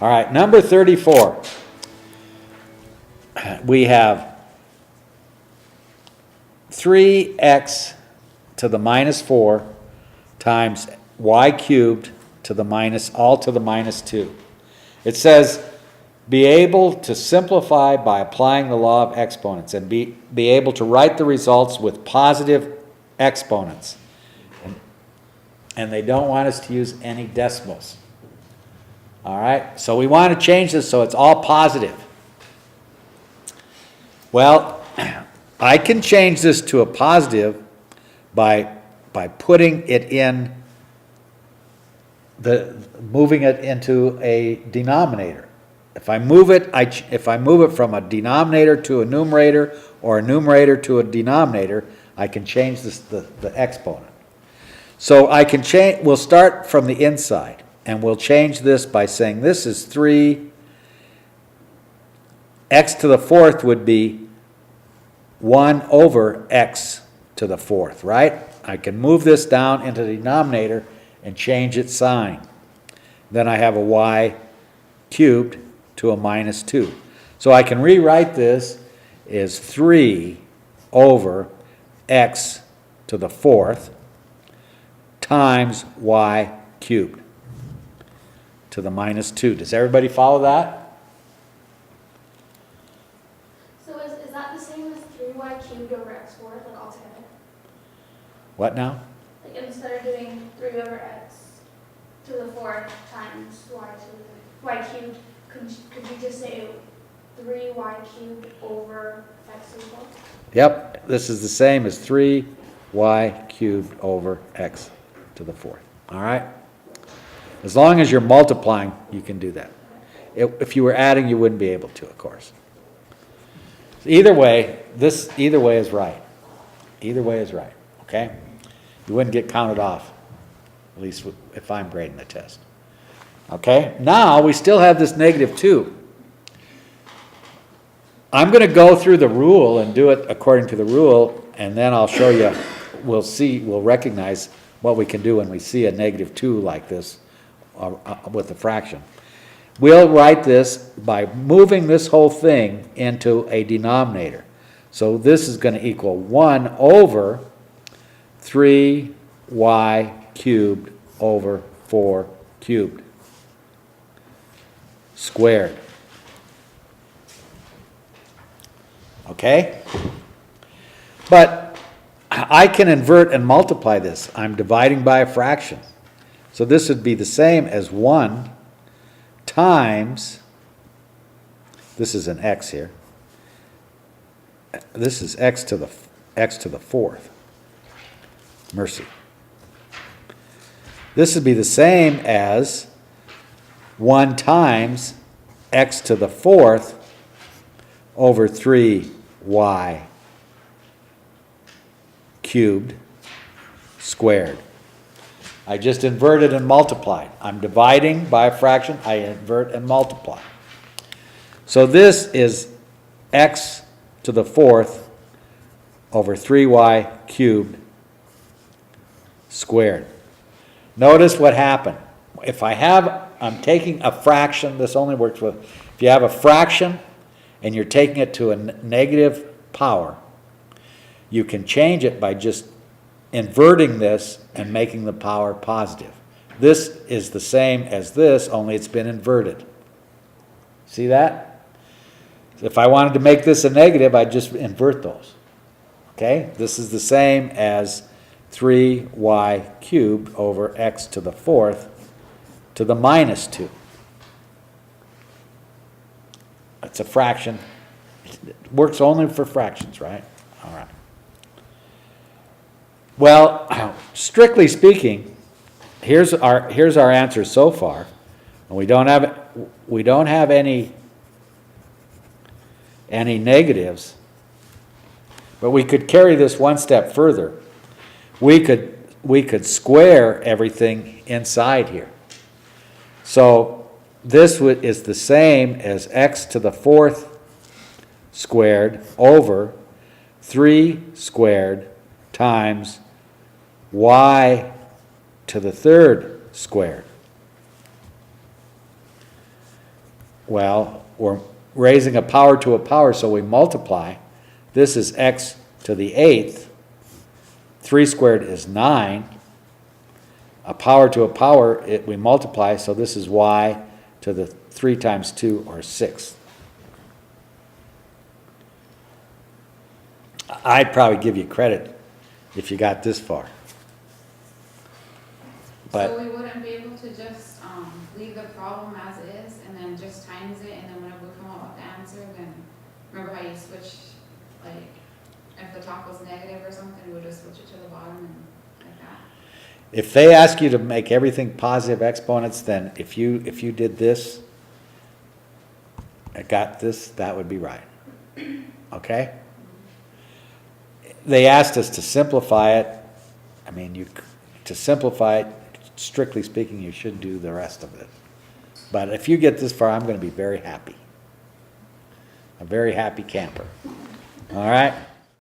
All right, number 34. We have 3x to the minus 4 times y cubed to the minus, all to the minus 2. It says, be able to simplify by applying the law of exponents and be able to write the results with positive exponents. And they don't want us to use any decimals. All right, so we want to change this so it's all positive. Well, I can change this to a positive by putting it in moving it into a denominator. If I move it from a denominator to a numerator or a numerator to a denominator, I can change the exponent. So I can change. We'll start from the inside, and we'll change this by saying this is 3. X to the 4th would be 1 over x to the 4th, right? I can move this down into the denominator and change its sign. Then I have a y cubed to a minus 2. So I can rewrite this as 3 over x to the 4th times y cubed to the minus 2. Does everybody follow that? So is that the same as 3y cubed over x squared, like altogether? What now? Like instead of doing 3 over x to the 4th times y cubed, could you just say 3y cubed over x to the 4th? Yep, this is the same as 3y cubed over x to the 4th. All right? As long as you're multiplying, you can do that. If you were adding, you wouldn't be able to, of course. Either way is right. Either way is right, okay? You wouldn't get counted off, at least if I'm grading the test. Okay, now we still have this negative 2. I'm going to go through the rule and do it according to the rule, and then I'll show you, we'll recognize what we can do when we see a negative 2 like this with a fraction. We'll write this by moving this whole thing into a denominator. So this is going to equal 1 over 3y cubed over 4 cubed squared. Okay? But I can invert and multiply this. I'm dividing by a fraction. So this would be the same as 1 times, this is an x here, this is x to the 4th. Mercy. This would be the same as 1 times x to the 4th over 3y cubed squared. I just inverted and multiplied. I'm dividing by a fraction. I invert and multiply. So this is x to the 4th over 3y cubed squared. Notice what happened. If I'm taking a fraction, this only works with, if you have a fraction and you're taking it to a negative power, you can change it by just inverting this and making the power positive. This is the same as this, only it's been inverted. See that? If I wanted to make this a negative, I'd just invert those. Okay? This is the same as 3y cubed over x to the 4th to the minus 2. It's a fraction. It works only for fractions, right? All right. Well, strictly speaking, here's our answer so far. And we don't have any negatives, but we could carry this one step further. We could square everything inside here. So this is the same as x to the 4th squared over 3 squared times y to the 3rd squared. Well, we're raising a power to a power, so we multiply. This is x to the 8th. 3 squared is 9. A power to a power, we multiply, so this is y to the 3 times 2, or 6. I'd probably give you credit if you got this far. But So we wouldn't be able to just, leave the problem as is and then just times it, and then whenever we come up with the answer, then remember how you switch, like, if the top was negative or something, we would just switch it to the bottom and like that? if they ask you to make everything positive exponents, then if you did this, I got this, that would be right. Okay? They asked us to simplify it. I mean, to simplify it, strictly speaking, you should do the rest of it. But if you get this far, I'm going to be very happy. A very happy camper. All right?